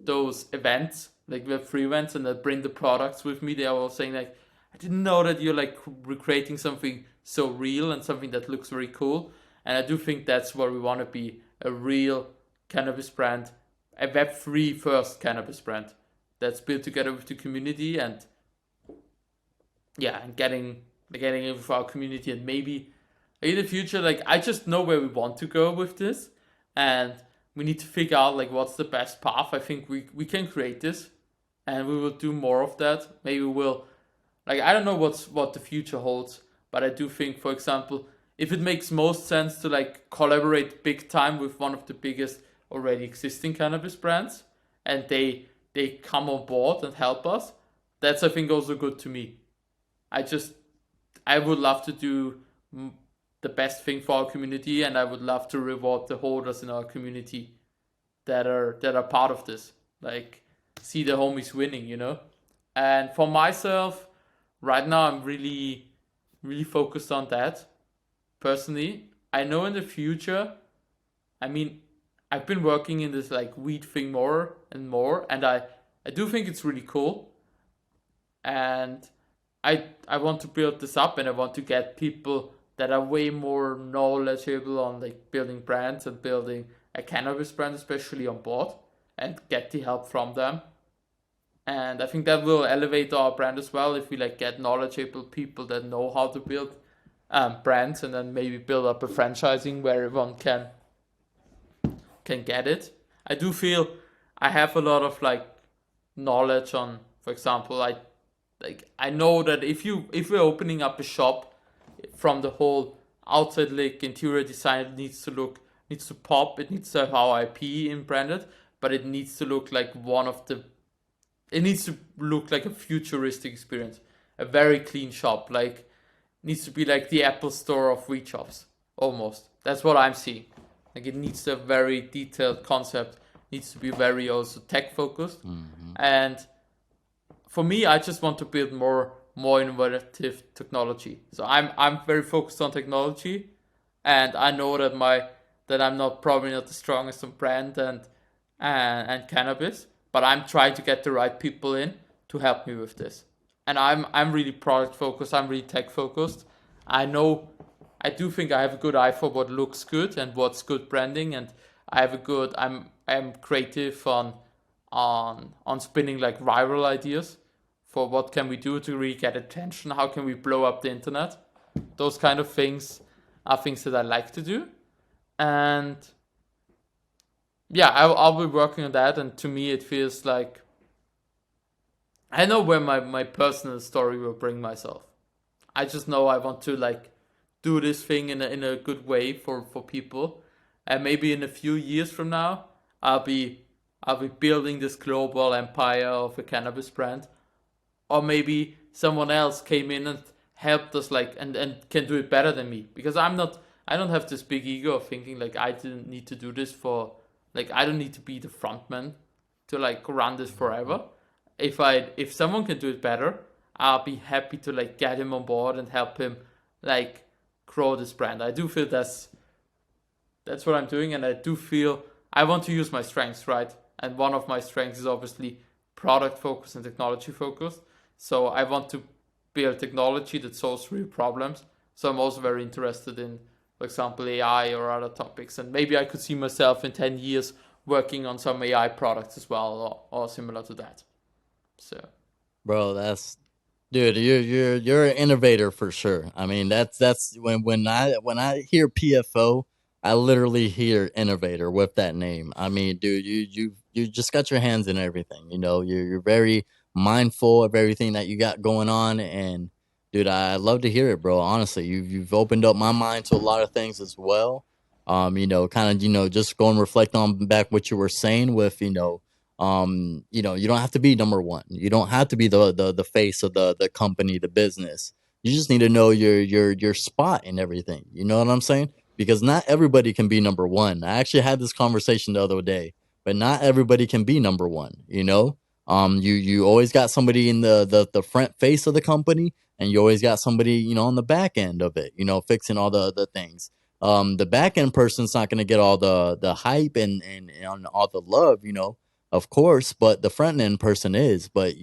those events, like Web3 events, and I bring the products with me, they are all saying like, I didn't know that you're like recreating something so real and something that looks very cool. And I do think that's where we want to be, a real cannabis brand, a Web3 first cannabis brand that's built together with the community, and yeah, and getting it with our community, and maybe in the future, like I just know where we want to go with this, and we need to figure out like what's the best path. I think we can create this, and we will do more of that. Maybe we'll, like, I don't know what the future holds, but I do think, for example, if it makes most sense to like collaborate big time with one of the biggest already existing cannabis brands, and they come on board and help us, that's I think also good to me. I just I would love to do the best thing for our community, and I would love to reward the holders in our community that are part of this. Like, see the homies winning, you know. And for myself, right now I'm really focused on that. Personally, I know in the future, I mean, I've been working in this like weed thing more and more, and I do think it's really cool, and I want to build this up, and I want to get people that are way more knowledgeable on like building brands and building a cannabis brand especially on board, and get the help from them. And I think that will elevate our brand as well if we like get knowledgeable people that know how to build brands, and then maybe build up a franchising where everyone can get it. I do feel I have a lot of like knowledge on, for example, I know that if we're opening up a shop, from the whole outside like interior design, it needs to pop, it needs to have our IP in branded, but it needs to look like it needs to look like a futuristic experience, a very clean shop, like needs to be like the Apple Store of weed shops almost. That's what I'm seeing. Like it needs to have very detailed concept, needs to be very also tech focused, and for me, I just want to build more innovative technology. So I'm very focused on technology, and I know that I'm not probably not the strongest on brand and cannabis, but I'm trying to get the right people in to help me with this. And I'm really product focused. I'm really tech focused. I know I do think I have a good eye for what looks good and what's good branding, and I'm creative on spinning like viral ideas for what can we do to really get attention, how can we blow up the internet. Those kind of things are things that I like to do, and yeah, I'll be working on that. And to me it feels like I know where my personal story will bring myself. I just know I want to like do this thing in a good way for people, and maybe in a few years from now I'll be building this global empire of a cannabis brand, or maybe someone else came in and helped us like and can do it better than me, because I don't have this big ego of thinking like I didn't need to do this for, like I don't need to be the front man to like run this forever. If someone can do it better, I'll be happy to like get him on board and help him like grow this brand. I do feel that's what I'm doing, and I do feel I want to use my strengths, right? And one of my strengths is obviously product focused and technology focused. So I want to build technology that solves real problems. So I'm also very interested in, for example, AI or other topics. And maybe I could see myself in 10 years working on some AI products as well, or similar to that. So, Bro, that's dude, you're an innovator for sure. I mean, that's when I hear PFO, I literally hear innovator with that name. I mean, dude, you just got your hands in everything. You know, you're very mindful of everything that you got going on, and dude, I love to hear it, bro. Honestly, you've opened up my mind to a lot of things as well. Kind of, just go and reflect on back what you were saying with, you don't have to be number one. You don't have to be the face of the company, the business. You just need to know your spot and everything. You know what I'm saying? Because not everybody can be number one. I actually had this conversation the other day, but not everybody can be number one. You always got somebody in the front face of the company, and you always got somebody on the back end of it. Fixing all the things. The back end person's not going to get all the hype and all the love, of course, but the front end person is. But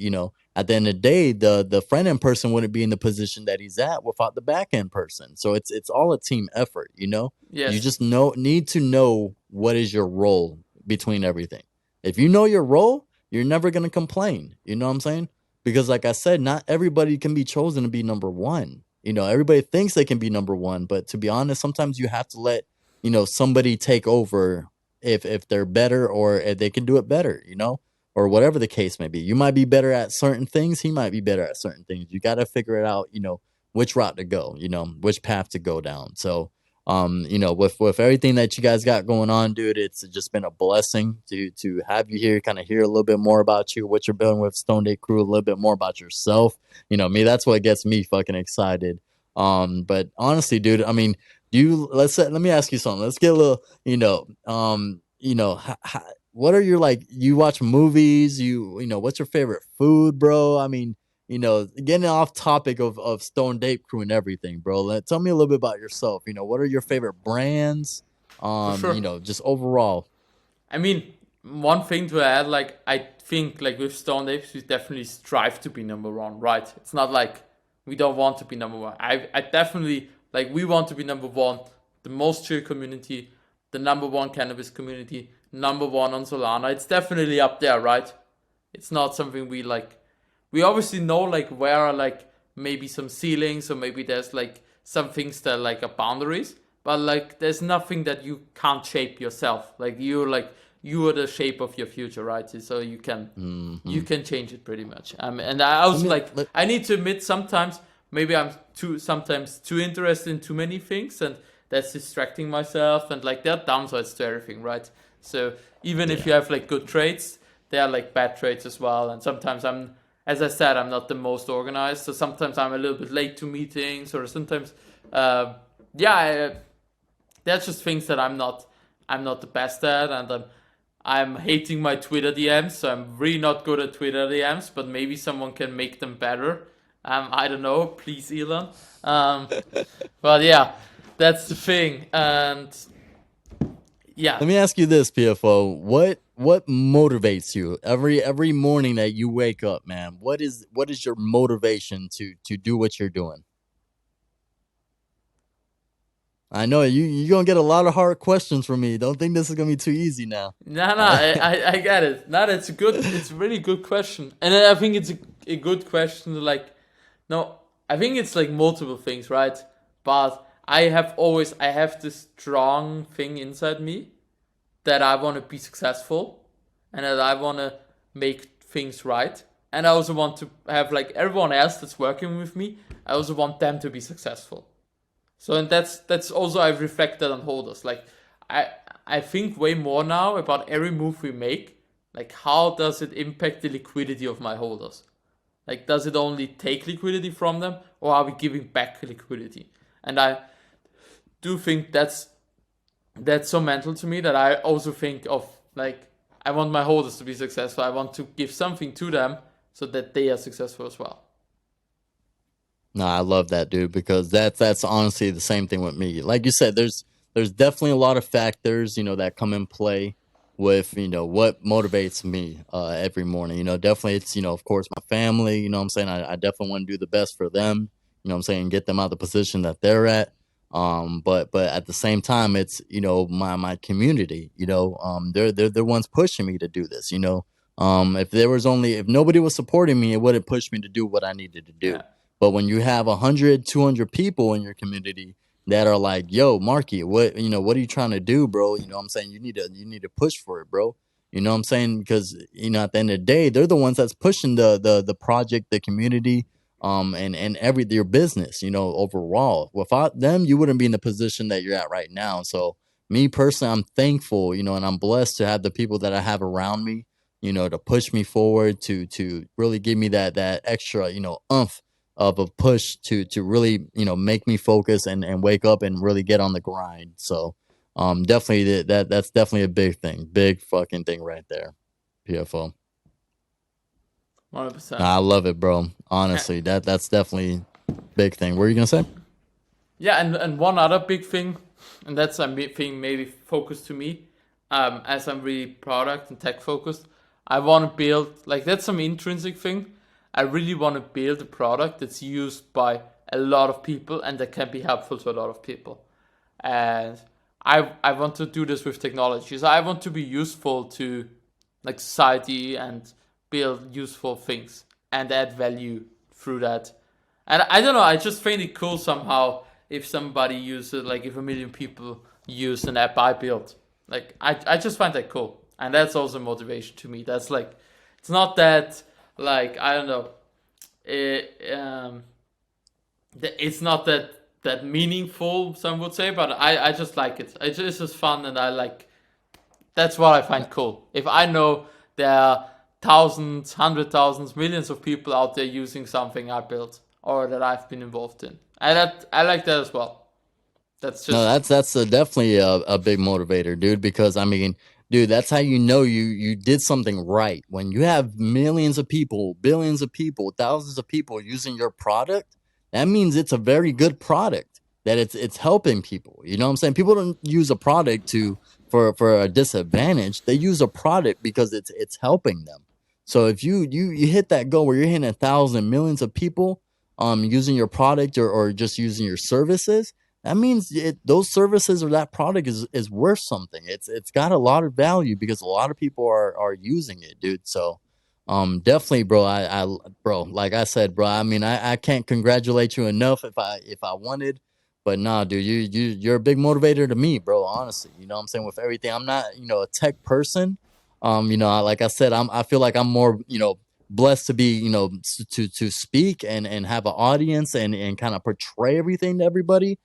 at the end of the day, the front end person wouldn't be in the position that he's at without the back end person. So it's all a team effort. You Yes, just need to know what is your role between everything. If you know your role, you're never going to complain. You know what I'm saying? Because like I said, not everybody can be chosen to be number one. Everybody thinks they can be number one, but to be honest, sometimes you have to let, somebody take over if they're better or if they can do it better, or whatever the case may be. You might be better at certain things. He might be better at certain things. You got to figure it out, which route to go, which path to go down. So, with everything that you guys got going on, dude, it's just been a blessing to have you here, kind of hear a little bit more about you, what you're building with Stoned Ape Crew, a little bit more about yourself. Me, that's what gets me fucking excited. But honestly, dude, I mean, let me ask you something. Let's get a little, what are your, like, you watch movies, what's your favorite food, bro? I mean, getting off topic of Stone Ape Crew and everything, bro. Tell me a little bit about yourself. What are your favorite brands? for sure. Just overall. I mean, one thing to add, like I think, like with Stone Apes, we definitely strive to be number one, right? It's not like we don't want to be number one. I definitely like we want to be number one, the most chill community, the number one cannabis community, number one on Solana. It's definitely up there, right? It's not something we like. We obviously know like where are like maybe some ceilings or maybe there's like some things that like are boundaries, but like there's nothing that you can't shape yourself. You are the shape of your future, right? So you can change it pretty much. And I Let was me like, let, I need to admit sometimes maybe I'm sometimes too interested in too many things and that's distracting myself and like there are downsides to everything, right? So even if yeah. you have like good traits, there are like bad traits as well. And sometimes as I said, I'm not the most organized. So sometimes I'm a little bit late to meetings or sometimes, yeah, there's just things that I'm not the best at, and I'm hating my Twitter DMs. So I'm really not good at Twitter DMs, but maybe someone can make them better. I don't know. Please, Elon. Um, but yeah, that's the thing, and yeah, Let me ask you this, PFO. What motivates you every morning that you wake up, man? What is your motivation to do what you're doing? I know you're gonna get a lot of hard questions from me. Don't think this is gonna be too easy now. no, I get it. No, it's a really good question, and I think it's a good question. Like, no, I think it's like multiple things, right? But I have this strong thing inside me that I want to be successful and that I want to make things right. And I also want to have like everyone else that's working with me, I also want them to be successful. So and that's also I've reflected on holders. Like I I think way more now about every move we make. Like how does it impact the liquidity of my holders? Like does it only take liquidity from them or are we giving back liquidity? And I do think that's so mental to me that I also think of like I want my holders to be successful. I want to give something to them so that they are successful as well. No, I love that, dude, because that's honestly the same thing with me. Like you said, there's definitely a lot of factors, that come in play with, what motivates me every morning. Definitely it's, of course, my family, what I'm saying? I definitely want to do the best for them, what I'm saying, get them out of the position that they're at. But at the same time, it's, my community, they're the ones pushing me to do this, if nobody was supporting me, it wouldn't push me to do what I needed to Yeah. do. But when you have 100, 200 people in your community that are like, "Yo, Marky, what are you trying to do, bro?" What I'm saying, you need to push for it, bro. What I'm saying, because at the end of the day, they're the ones that's pushing the project, the community, and every your business, overall. Without them, you wouldn't be in the position that you're at right now. So me personally, I'm thankful, and I'm blessed to have the people that I have around me, to push me forward, to really give me that extra, umph of a push to really make me focus and wake up and really get on the grind. So definitely that's definitely a big fucking thing right there. PFO. 100%. Nah, I love it, bro. Honestly, that's definitely big thing. What are you gonna say? Yeah, and one other big thing and that's a thing maybe focused to me, as I'm really product and tech focused. I want to build, like, that's some intrinsic thing. I really want to build a product that's used by a lot of people and that can be helpful to a lot of people. And I want to do this with technology. So I want to be useful to like society and build useful things and add value through that. And I don't know, I just find it cool somehow if somebody uses, like, if a million people use an app I built. Like, I just find that cool. And that's also motivation to me. That's like, it's not that, like, I don't know, it, it's not that meaningful, some would say, but I just like it. It's just fun, and I like, that's what I find cool. If I know there are thousands, hundred thousands, millions of people out there using something I built or that I've been involved in, I like that as well. That's No, just definitely a big motivator, dude. Because I mean, dude, that's how you know you did something right. When you have millions of people, billions of people, thousands of people using your product, that means it's a very good product. That it's helping people. You know what I'm saying? People don't use a product to for a disadvantage. They use a product because it's helping them. So if you hit that goal where you're hitting 1,000 millions of people using your product or just using your services, that means those services or that product is worth something. It's got a lot of value because a lot of people are using it, dude. So definitely, bro. Bro, like I said, bro, I mean, I can't congratulate you enough if I wanted, but nah, dude, you're a big motivator to me, bro. Honestly, you know what I'm saying? With everything, I'm not, a tech person. Like I said, I feel like I'm more, blessed to be, to speak and have an audience and kind of portray everything to everybody.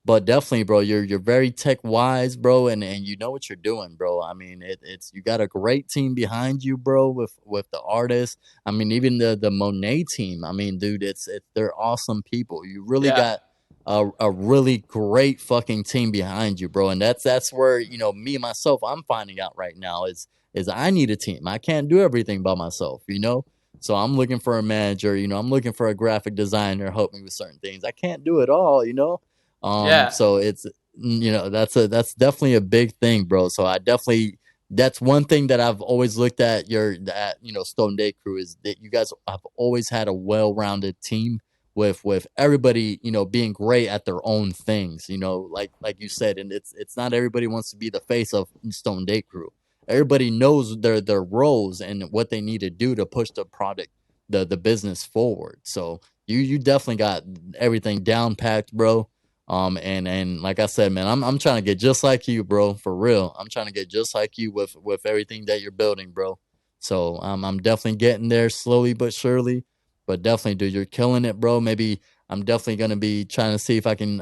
But definitely, bro, you're very tech wise, bro, and you know what you're doing, bro. I mean, it's you got a great team behind you, bro, with the artists. I mean, even the Monet team. I mean, dude, they're awesome people. You really yeah, got a really great fucking team behind you, bro. And that's where, me myself, I'm finding out right now is I need a team. I can't do everything by myself, you know. So I'm looking for a manager, I'm looking for a graphic designer help me with certain things. I can't do it all, you know. yeah, So it's that's definitely a big thing, bro. So I definitely that's one thing that I've always looked at Stoned Ape Crew is that you guys have always had a well-rounded team with everybody, being great at their own things, like you said, and it's not everybody wants to be the face of Stoned Ape Crew. Everybody knows their roles and what they need to do to push the product, the business forward. So you definitely got everything down packed, bro. And like I said, man, I'm trying to get just like you, bro, for real. I'm trying to get just like you with everything that you're building, bro. So I'm definitely getting there slowly but surely. But definitely, dude, you're killing it, bro. Maybe I'm definitely gonna be trying to see if I can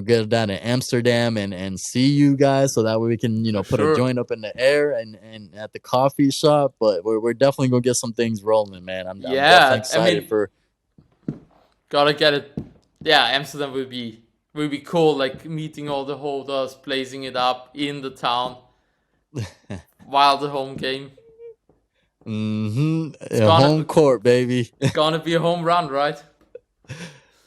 get down to Amsterdam and see you guys so that way we can, for put a sure. joint up in the air and at the coffee shop. But we're definitely gonna get some things rolling, man. I'm definitely Yeah, I excited mean, for gotta get it. Yeah, Amsterdam will be cool. Like meeting all the holders, blazing it up in the town while the home game. It's home court, baby. gonna be a home run, right?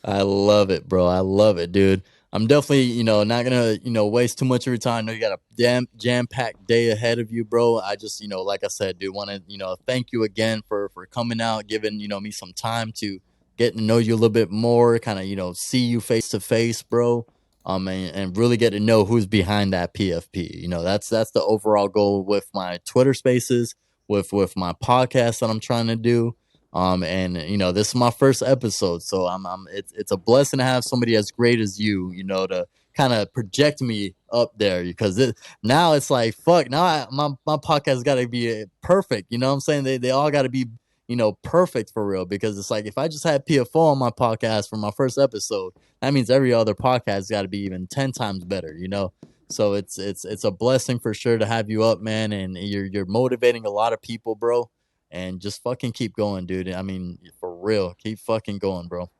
I love it, bro. I love it, dude. I'm definitely, not gonna, waste too much of your time. I know you got a jam packed day ahead of you, bro. I just, like I said, dude, want to, thank you again for coming out, giving, me some time to get to know you a little bit more, kind of, see you face to face, bro. And really get to know who's behind that PFP. That's the overall goal with my Twitter Spaces, with my podcast that I'm trying to do. And this is my first episode, so it's a blessing to have somebody as great as you, to kind of project me up there because now it's like fuck. Now my podcast got to be perfect. You know what I'm saying? They all got to be perfect for real because it's like if I just had PFO on my podcast for my first episode, that means every other podcast got to be even 10 times better. So it's a blessing for sure to have you up, man, and you're motivating a lot of people, bro, and just fucking keep going, dude. I mean, for real, keep fucking going, bro.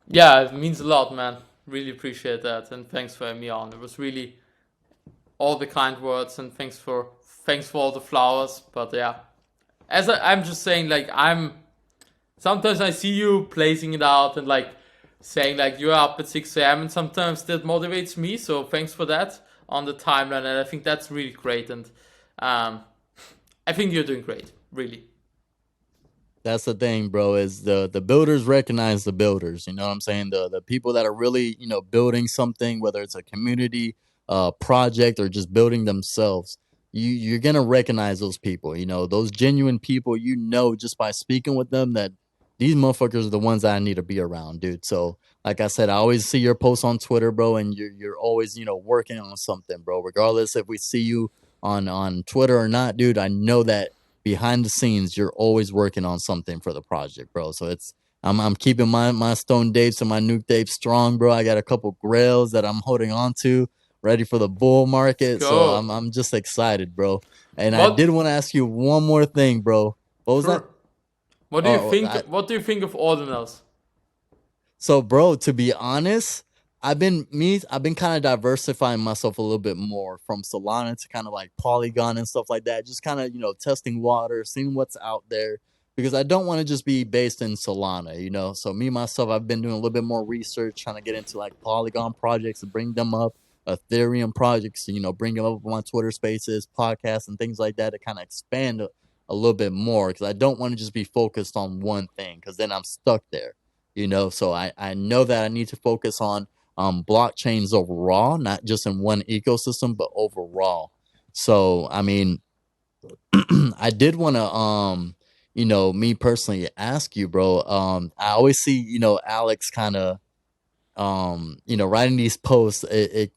Yeah, it means a lot, man. Really appreciate that, and thanks for having me on. It was really all the kind words, and thanks for all the flowers. But yeah, I'm just saying, like, I'm sometimes I see you placing it out and like saying like you're up at 6 a.m. and sometimes that motivates me. So thanks for that on the timeline, and I think that's really great. And um, I think you're doing great, really. That's the thing, bro, is the builders recognize the builders. You know what I'm saying? The people that are really, building something, whether it's a community project or just building themselves, you're gonna recognize those people, those genuine people, just by speaking with them, that these motherfuckers are the ones that I need to be around, dude. So like I said, I always see your posts on Twitter, bro, and you're always, working on something, bro. Regardless if we see you on Twitter or not, dude, I know that behind the scenes, you're always working on something for the project, bro. So I'm keeping my Stoned Apes and my Nuke Apes strong, bro. I got a couple grails that I'm holding on to, ready for the bull Let's market. So go. I'm just excited, bro. And I did What? want to ask you one more thing, bro. What was that? Sure. What do you Oh, think? What do you think of ordinals? so, bro, to be honest, I've been kind of diversifying myself a little bit more from Solana to kind of like Polygon and stuff like that. Just kind of, testing water, seeing what's out there, because I don't want to just be based in Solana. So me myself, I've been doing a little bit more research, trying to get into like Polygon projects and bring them up, Ethereum projects, bring them up on my Twitter Spaces, podcasts, and things like that to kind of expand a little bit more, because I don't want to just be focused on one thing, because then I'm stuck there. So I know that I need to focus on blockchains overall, not just in one ecosystem, but overall. So I mean, I did want to me personally ask you, bro. I always see, Alex kind of writing these posts.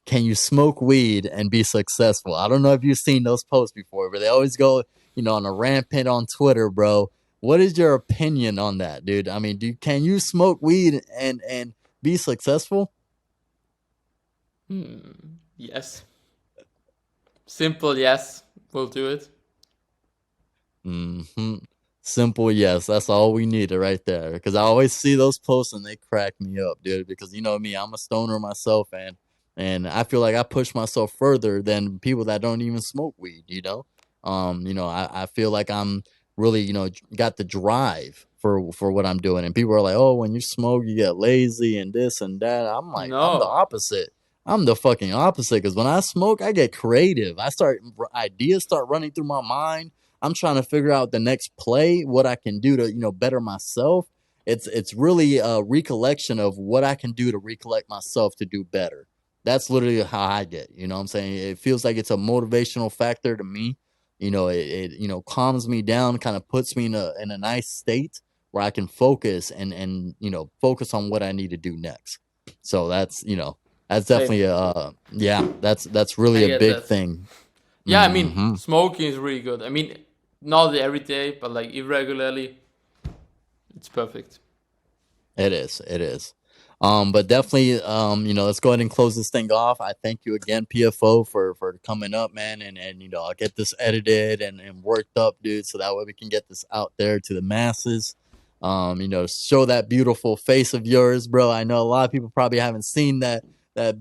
Can you smoke weed and be successful? I don't know if you've seen those posts before, but they always go, on a rampant on Twitter, bro. What is your opinion on that, dude? I mean, can you smoke weed and be successful? Yes. Simple yes. We'll do it. Hmm. Simple, yes. That's all we needed right there. Because I always see those posts and they crack me up, dude. Because you know me, I'm a stoner myself, and I feel like I push myself further than people that don't even smoke weed. I feel like I'm really, got the drive for what I'm doing. And people are like, oh, when you smoke, you get lazy and this and that. I'm like, I'm the No. opposite. I'm the fucking opposite. Because when I smoke, I get creative. Ideas start running through my mind. I'm trying to figure out the next play, what I can do to, better myself. It's really a recollection of what I can do to recollect myself to do better. That's literally how I get. You know what I'm saying? It feels like it's a motivational factor to me. It calms me down, kind of puts me in a nice state where I can focus and focus on what I need to do next. So that's Same. definitely yeah, that's really I a get big that. thing. Yeah, I mean, Hmm. smoking is really good. I mean, not every day, but like irregularly, it's perfect. It is. It is. But definitely, let's go ahead and close this thing off. I thank you again, PFO, for coming up, man, and I'll get this edited and worked up, dude, so that way we can get this out there to the masses. Show that beautiful face of yours, bro. I know a lot of people probably haven't seen that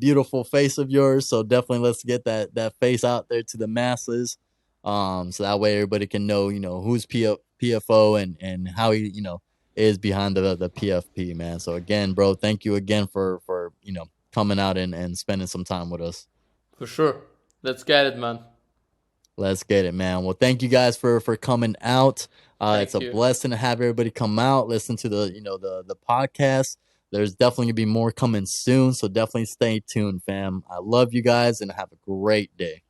beautiful face of yours, so definitely let's get that face out there to the masses. So that way everybody can know, who's PFO and how he, is behind the PFP, man. So again, bro, thank you again for coming out and spending some time with us. For sure. Let's get it, man. Let's get it, man. Well, thank you guys for coming out. It's Thank a you. blessing to have everybody come out, listen to the podcast. There's definitely gonna be more coming soon, so definitely stay tuned, fam. I love you guys and have a great day.